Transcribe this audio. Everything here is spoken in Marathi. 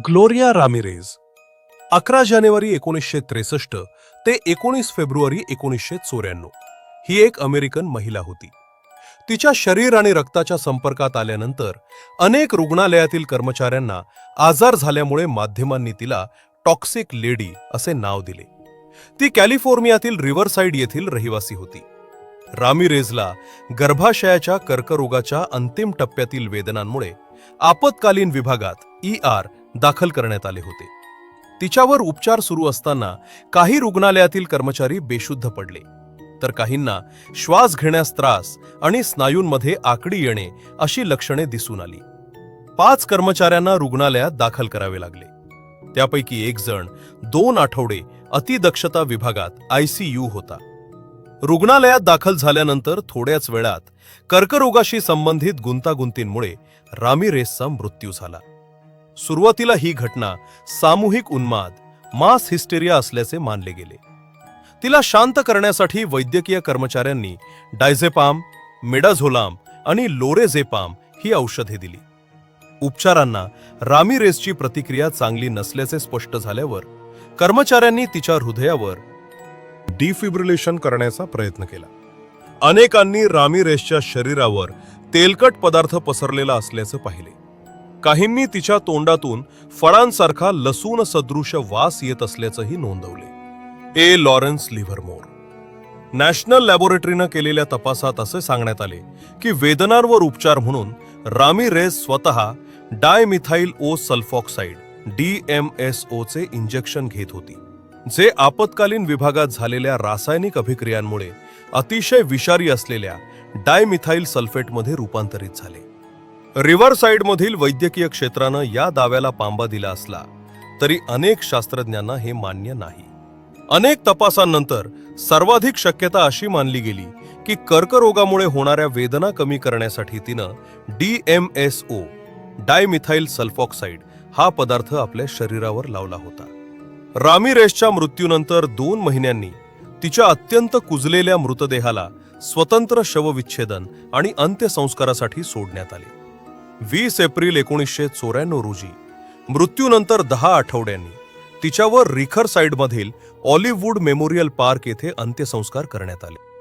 ग्लोरिया रामिरेज 11 जानेवारी 1963 ते 19 फेब्रुवारी 1994 ही एक अमेरिकन महिला होती. तिच्या शरीर आणि रक्ताच्या संपर्कात आल्यानंतर अनेक रुग्णालयातील कर्मचाऱ्यांना आजार झाल्यामुळे माध्यमांनी तिला टॉक्सिक लेडी असे नाव दिले. ती कॅलिफोर्नियातील रिव्हरसाइड येथील रहिवासी होती. रामिरेजला गर्भाशयाच्या कर्करोगाच्या अंतिम टप्प्यातील वेदनांमुळे आपत्कालीन विभागात ER दाखल करण्यात आले होते. तिच्यावर उपचार सुरू असताना काही रुग्णालयातील कर्मचारी बेशुद्ध पडले, तर काहींना श्वास घेण्यास त्रास आणि स्नायूंमध्ये आकडी येणे अशी लक्षणे दिसून आली. 5 कर्मचाऱ्यांना रुग्णालयात दाखल करावे लागले. त्यापैकी एक जण 2 आठवडे अतिदक्षता विभागात ICU होता. रुग्णालयात दाखल झाल्यानंतर थोड्याच वेळात कर्करोगाशी संबंधित गुंतागुंतींमुळे रामिरेजचा मृत्यू झाला. सुरुवातीला ही घटना सामूहिक उन्माद मास हिस्टेरिया असल्याचे मानले गेले. तिला शांत करण्यासाठी वैद्यकीय कर्मचाऱ्यांनी डायझेपाम, मिडाझोलाम आणि लोरेझेपाम ही औषधे दिली. उपचारांना रामिरेजची प्रतिक्रिया चांगली नसल्याचे स्पष्ट झाल्यावर कर्मचाऱ्यांनी तिच्या हृदयावर डिफिब्रिलेशन करण्याचा प्रयत्न केला. अनेकांनी रामिरेजच्या शरीरावर तेलकट पदार्थ पसरलेला असल्याचे पाहिले. काहींनी तिच्या तोंडातून फळांसारखा लसूण सदृश वास येत असल्याचंही नोंदवले. लॉरेन्स लिव्हरमोर नॅशनल लॅबोरेटरीनं केलेल्या तपासात असे सांगण्यात आले की वेदनांवर उपचार म्हणून रामिरेज स्वतः डायमिथाइल ओ सल्फॉक्साइड DMSO चे इंजेक्शन घेत होती, जे आपत्कालीन विभागात झालेल्या रासायनिक अभिक्रियांमुळे अतिशय विषारी असलेल्या डायमिथाइल सल्फेटमध्ये रूपांतरित झाले. रिव्हरसाइडमधील वैद्यकीय क्षेत्रानं या दाव्याला पांबा दिला असला तरी अनेक शास्त्रज्ञांना हे मान्य नाही. अनेक तपासांनंतर सर्वाधिक शक्यता अशी मानली गेली की कर्करोगामुळे होणाऱ्या वेदना कमी करण्यासाठी तिनं DMSO डायमिथाइल सल्फॉक्साइड हा पदार्थ आपल्या शरीरावर लावला होता. रामिरेजच्या मृत्यूनंतर 2 महिन्यांनी तिच्या अत्यंत कुजलेल्या मृतदेहाला स्वतंत्र शवविच्छेदन आणि अंत्यसंस्कारासाठी सोडण्यात आले. 20 एप्रिल 1994 रोजी मृत्यूनंतर 10 आठवड्यांनी तिच्यावर रिव्हरसाइडमधील ऑलिव्हवूड मेमोरियल पार्क येथे अंत्यसंस्कार करण्यात आले.